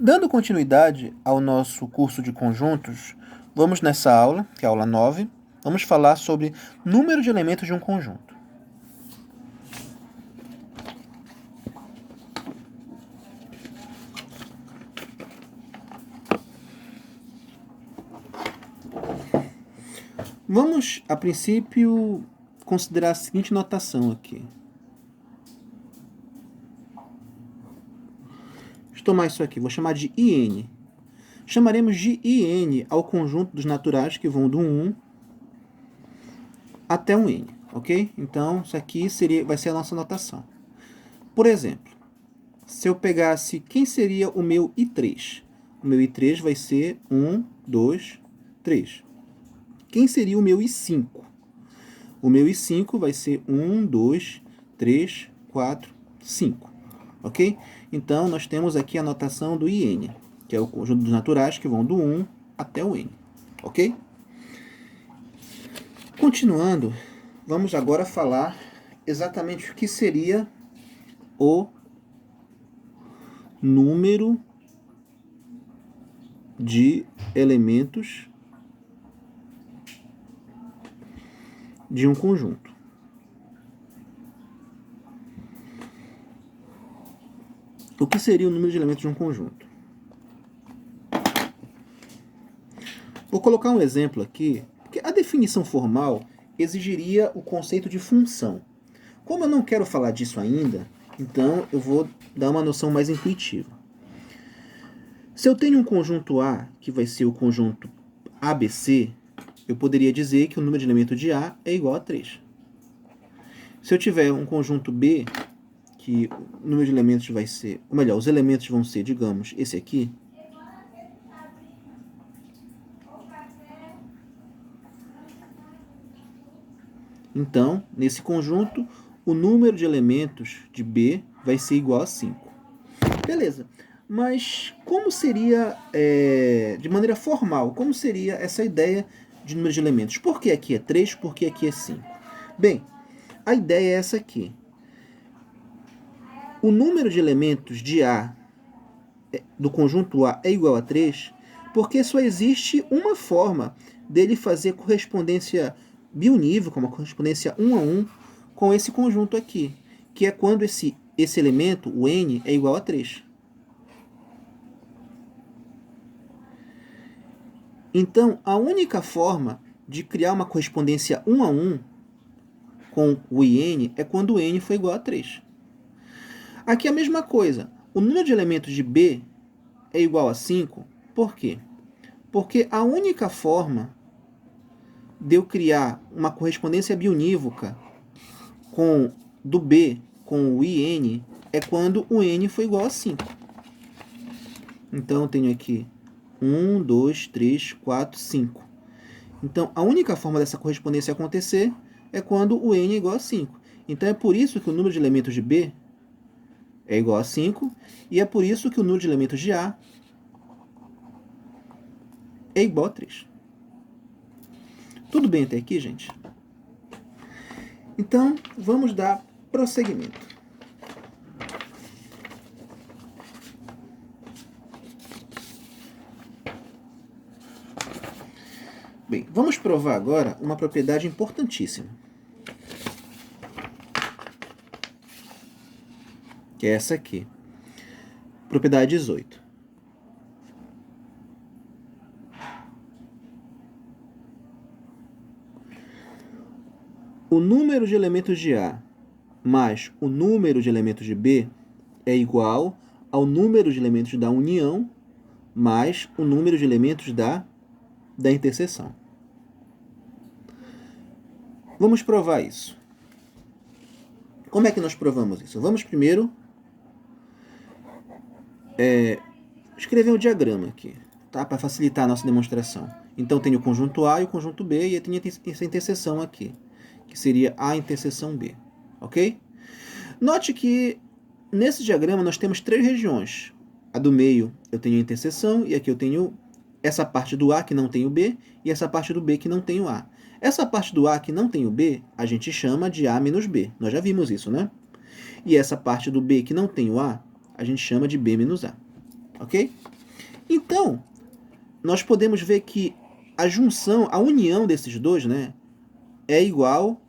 Dando continuidade ao nosso curso de conjuntos, vamos nessa aula, que é a aula 9, vamos falar sobre número de elementos de um conjunto. Vamos, a princípio, considerar a seguinte notação aqui. Deixa eu tomar isso aqui, vou chamar de IN. Chamaremos de IN ao conjunto dos naturais que vão do 1 até um N, ok? Então, isso aqui vai ser a nossa notação. Por exemplo, se eu pegasse, quem seria o meu I3? O meu I3 vai ser 1, 2, 3. Quem seria o meu I5? O meu I5 vai ser 1, 2, 3, 4, 5. Ok? Então, nós temos aqui a notação do IN, que é o conjunto dos naturais que vão do 1 até o N. Ok? Continuando, vamos agora falar exatamente o que seria o número de elementos de um conjunto. O que seria o número de elementos de um conjunto? Vou colocar um exemplo aqui, porque a definição formal exigiria o conceito de função. Como eu não quero falar disso ainda, então eu vou dar uma noção mais intuitiva. Se eu tenho um conjunto A, que vai ser o conjunto ABC, eu poderia dizer que o número de elementos de A é igual a 3. Se eu tiver um conjunto B, que o número de elementos vai ser, ou melhor, os elementos vão ser, digamos, esse aqui, então, nesse conjunto, o número de elementos de B vai ser igual a 5. Beleza, mas como seria, de maneira formal, como seria essa ideia de número de elementos? Por que aqui é 3, por que aqui é 5? Bem, a ideia é essa aqui. O número de elementos de A, do conjunto A, é igual a 3, porque só existe uma forma dele fazer correspondência biunívoca, uma correspondência 1 a 1, com esse conjunto aqui, que é quando esse elemento, o N, é igual a 3. Então, a única forma de criar uma correspondência 1 a 1 com o IN é quando o N for igual a 3. Aqui é a mesma coisa. O número de elementos de B é igual a 5. Por quê? Porque a única forma de eu criar uma correspondência biunívoca do B com o IN é quando o N for igual a 5. Então, eu tenho aqui 1, 2, 3, 4, 5. Então, a única forma dessa correspondência acontecer é quando o N é igual a 5. Então, é por isso que o número de elementos de B é igual a 5, e é por isso que o número de elementos de A é igual a 3. Tudo bem até aqui, gente? Então, vamos dar prosseguimento. Bem, vamos provar agora uma propriedade importantíssima, que é essa aqui. Propriedade 18. O número de elementos de A mais o número de elementos de B é igual ao número de elementos da união mais o número de elementos da interseção. Vamos provar isso. Como é que nós provamos isso? Vamos primeiro escrever um diagrama aqui, tá? Para facilitar a nossa demonstração. Então, tem o conjunto A e o conjunto B, e tem essa interseção aqui, que seria A interseção B, ok? Note que nesse diagrama nós temos 3 regiões. A do meio eu tenho a interseção, e aqui eu tenho essa parte do A que não tem o B, e essa parte do B que não tem o A. Essa parte do A que não tem o B, a gente chama de A menos B. Nós já vimos isso, né? E essa parte do B que não tem o A, a gente chama de B menos A. Ok? Então, nós podemos ver que a junção, a união desses dois, né, é igual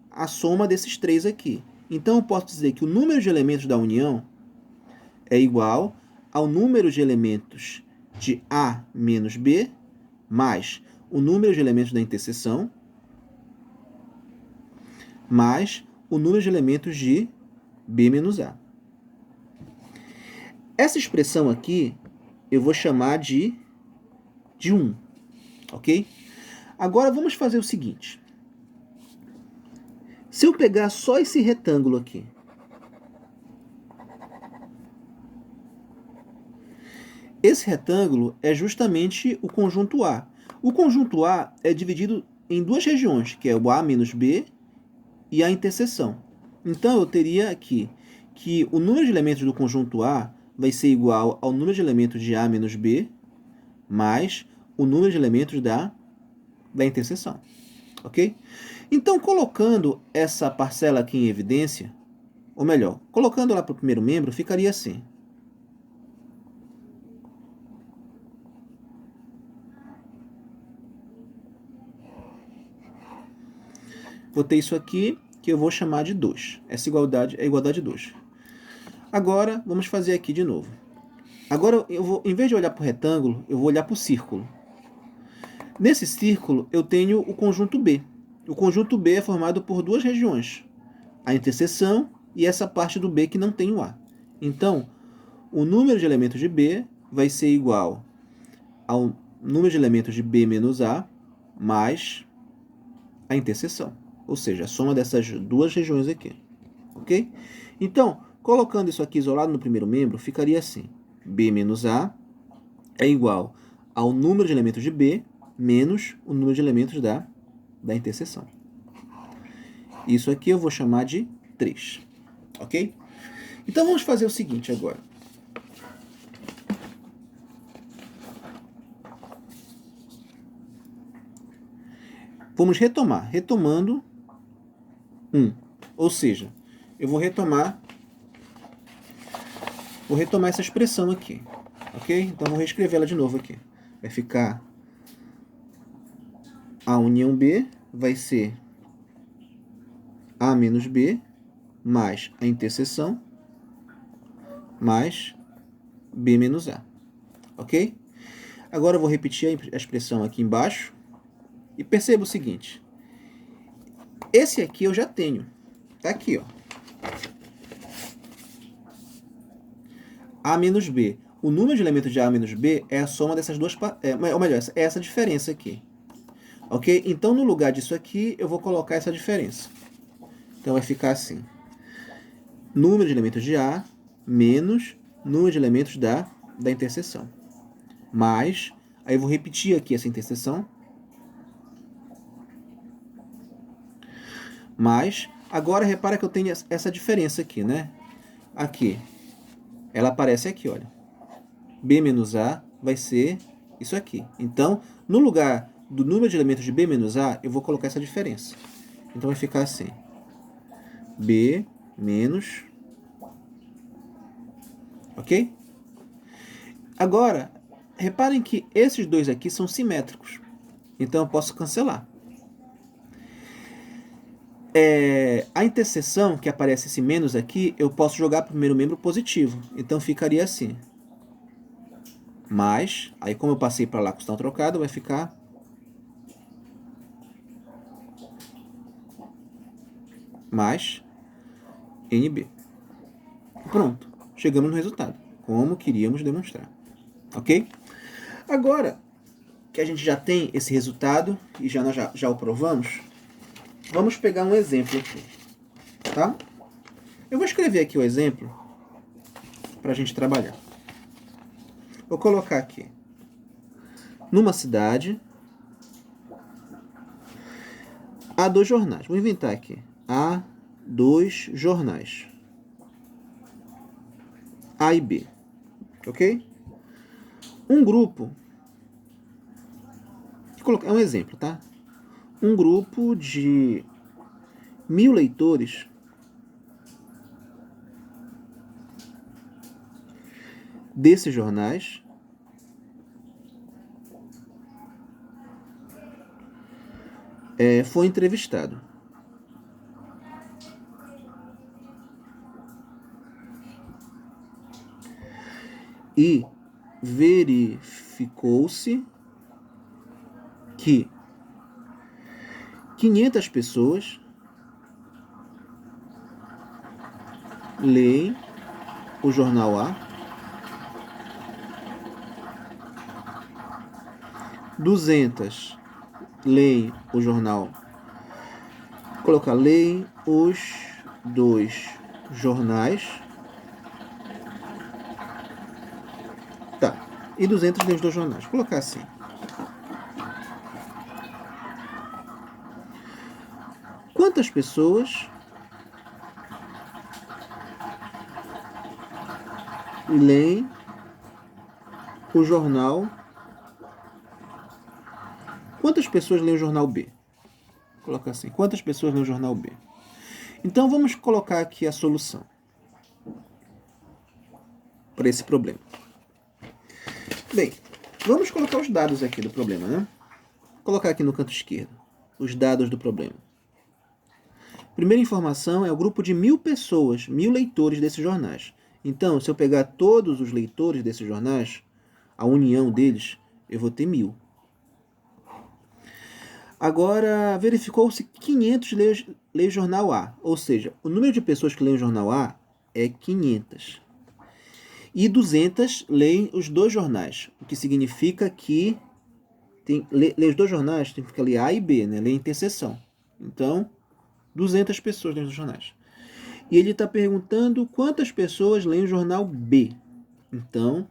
à soma desses três aqui. Então, eu posso dizer que o número de elementos da união é igual ao número de elementos de A menos B mais o número de elementos da interseção mais o número de elementos de B menos A. Essa expressão aqui eu vou chamar de 1, ok? Agora vamos fazer o seguinte. Se eu pegar só esse retângulo aqui, esse retângulo é justamente o conjunto A. O conjunto A é dividido em duas regiões, que é o A menos B e a interseção. Então, eu teria aqui que o número de elementos do conjunto A vai ser igual ao número de elementos de A menos B mais o número de elementos da interseção. Ok? Então, colocando essa parcela aqui em evidência, ou melhor, colocando lá para o primeiro membro, ficaria assim. Vou ter isso aqui, que eu vou chamar de 2. Essa igualdade é igualdade 2. Agora, vamos fazer aqui de novo. Agora, eu vou, em vez de olhar para o retângulo, eu vou olhar para o círculo. Nesse círculo, eu tenho o conjunto B. O conjunto B é formado por duas regiões, a interseção e essa parte do B que não tem o A. Então, o número de elementos de B vai ser igual ao número de elementos de B menos A mais a interseção. Ou seja, a soma dessas duas regiões aqui. Ok? Então, colocando isso aqui isolado no primeiro membro, ficaria assim. B menos A é igual ao número de elementos de B menos o número de elementos da interseção. Isso aqui eu vou chamar de 3. Ok? Então, vamos fazer o seguinte agora. Vamos retomar. Retomando 1. Ou seja, eu vou retomar essa expressão aqui. Ok? Então, vou reescrevê-la de novo aqui. Vai ficar A união B vai ser A menos B mais a interseção mais B menos A. Ok? Agora eu vou repetir a expressão aqui embaixo. E perceba o seguinte. Esse aqui eu já tenho. Está aqui, ó. A menos B. O número de elementos de A menos B é a soma dessas duas... ou melhor, é essa diferença aqui. Ok? Então, no lugar disso aqui, eu vou colocar essa diferença. Então, vai ficar assim. Número de elementos de A menos número de elementos da interseção. Mais, aí eu vou repetir aqui essa interseção. Mas, agora repara que eu tenho essa diferença aqui, né? Aqui. Ela aparece aqui, olha. B menos A vai ser isso aqui. Então, no lugar do número de elementos de B menos A, eu vou colocar essa diferença. Então, vai ficar assim. B menos... Ok? Agora, reparem que esses dois aqui são simétricos. Então, eu posso cancelar. A interseção, que aparece esse menos aqui, eu posso jogar para o primeiro membro positivo. Então, ficaria assim. Mais, aí como eu passei para lá com o sinal trocado, vai ficar... mais NB. Pronto, chegamos no resultado, como queríamos demonstrar. Ok? Agora que a gente já tem esse resultado, e nós já o provamos, vamos pegar um exemplo aqui. Tá? Eu vou escrever aqui o exemplo para a gente trabalhar. Vou colocar aqui. Numa cidade, há 2 jornais. Vou inventar aqui. Há 2 jornais. A e B. Ok? Um grupo... É um exemplo, tá? Um grupo de 1000 leitores desses jornais foi entrevistado. E verificou-se que 500 pessoas leem o jornal A, 200 leem o jornal, colocar leem os dois jornais, tá, e 200 leem os dois jornais, vou colocar assim. Quantas pessoas leem o jornal? Quantas pessoas leem o jornal B? Vou colocar assim, quantas pessoas leem o jornal B? Então vamos colocar aqui a solução para esse problema. Bem, vamos colocar os dados aqui do problema, né? Vou colocar aqui no canto esquerdo os dados do problema. Primeira informação é o grupo de 1000 pessoas, 1000 leitores desses jornais. Então, se eu pegar todos os leitores desses jornais, a união deles, eu vou ter 1000. Agora, verificou-se que 500 leem o jornal A, ou seja, o número de pessoas que leem o jornal A é 500. E 200 leem os dois jornais, o que significa que ler os dois jornais significa ler A e B, né? Ler interseção. Então, 200 pessoas leem os jornais. E ele está perguntando quantas pessoas leem o jornal B. Então,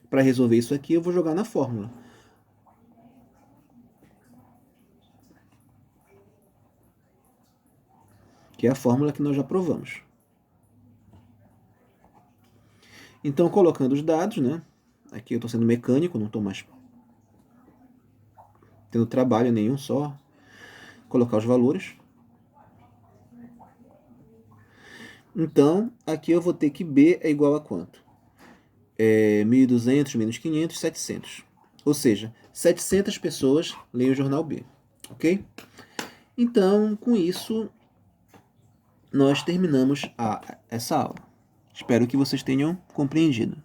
para resolver isso aqui, eu vou jogar na fórmula. Que é a fórmula que nós já provamos. Então, colocando os dados, né? Aqui eu estou sendo mecânico, não estou mais tendo trabalho nenhum, só colocar os valores. Então, aqui eu vou ter que B é igual a quanto? 1.200 menos 500, 700. Ou seja, 700 pessoas leem o jornal B. Ok? Então, com isso, nós terminamos essa aula. Espero que vocês tenham compreendido.